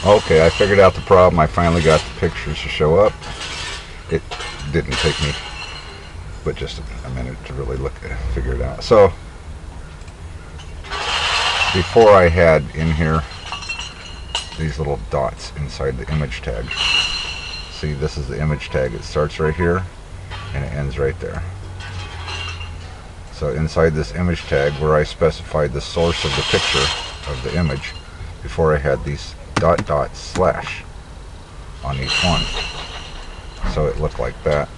Okay, I figured out the problem. I finally got the pictures to show up. It didn't take me but just a minute to really figure it out. So before I had in here these little dots inside the image tag. See, this is the image tag. It starts right here and it ends right there. So inside this image tag, where I specified the source of the picture of the image, before I had these dot dot slash on each one. So it looked like that.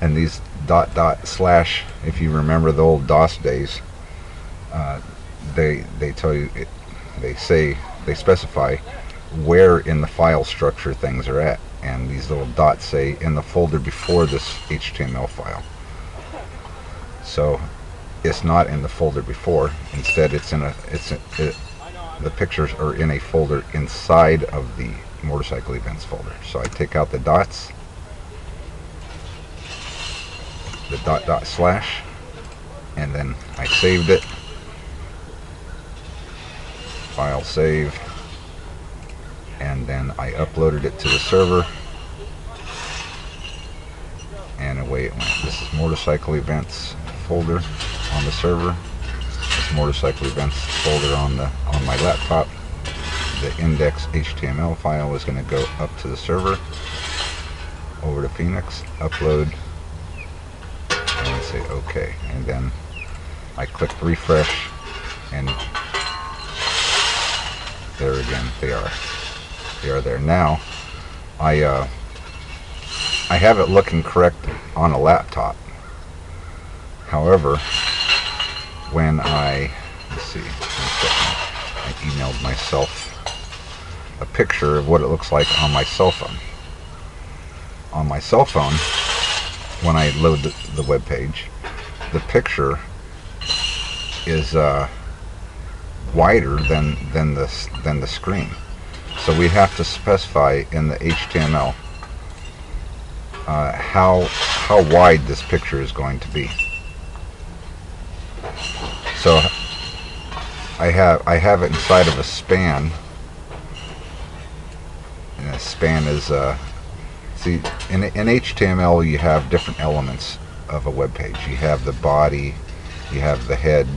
And these dot dot slash, if you remember the old DOS days, they tell you, they specify where in the file structure things are at, and these little dots say in the folder before this HTML file. So it's not in the folder before. Instead, the pictures are in a folder inside of the motorcycle events folder. So I take out the dots, the dot dot slash, and then I saved it. File save, and then I uploaded it to the server, and away it went. This is motorcycle events folder on the server. This motorcycle events folder on my laptop. The index HTML file is going to go up to the server, over to Phoenix, upload, and say OK, and then I click refresh, and there again they are there. Now I have it looking correct on a laptop. However, when let's see, I emailed myself a picture of what it looks like on my cell phone. On my cell phone, when I load the web page, the picture is wider than the screen. So we have to specify in the HTML how wide this picture is going to be. So I have it inside of a span, and a span is see, in HTML you have different elements of a web page. You have the body, you have the head,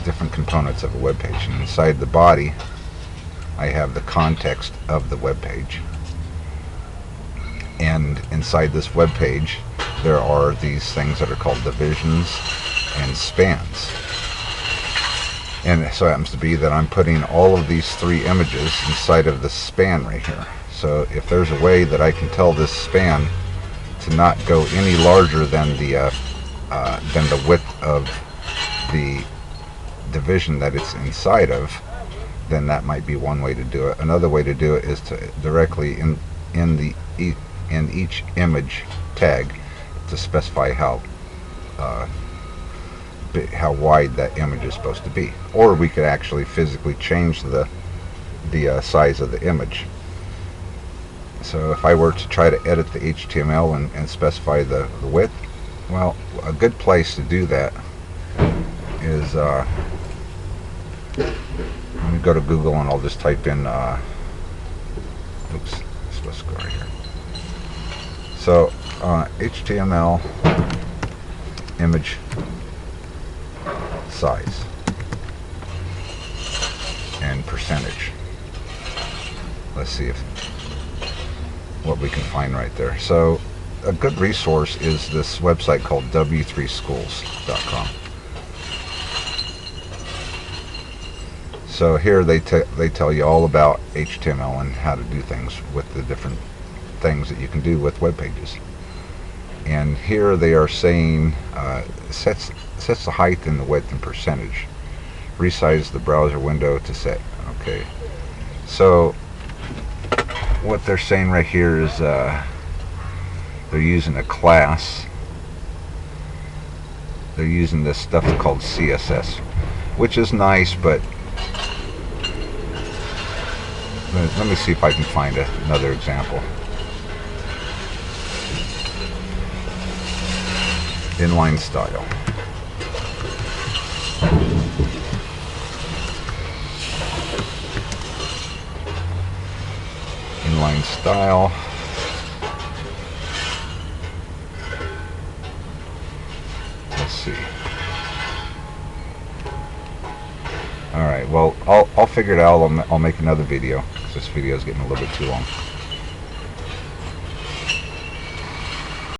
different components of a web page, and inside the body I have the context of the web page, and inside this web page there are these things that are called divisions and spans. And it so happens to be that I'm putting all of these three images inside of the span right here. So if there's a way that I can tell this span to not go any larger than the width of the division that it's inside of, then that might be one way to do it. Another way to do it is to directly in each image tag to specify how wide that image is supposed to be. Or we could actually physically change the size of the image. So if I were to try to edit the HTML and specify the width, well, a good place to do that is let me go to Google and I'll just type in oops, it's supposed to go right here. So HTML image size and percentage. Let's see what we can find right there. So a good resource is this website called w3schools.com. So here they tell you all about HTML and how to do things with the different things that you can do with web pages. And here they are saying sets the height and the width and percentage. Resize the browser window to set. Okay. So what they're saying right here is they're using a class. They're using this stuff called CSS, which is nice, but let me see if I can find another example. inline style. Inline style. Let's see. Alright, well, I'll figure it out. I'll make another video, because this video is getting a little bit too long.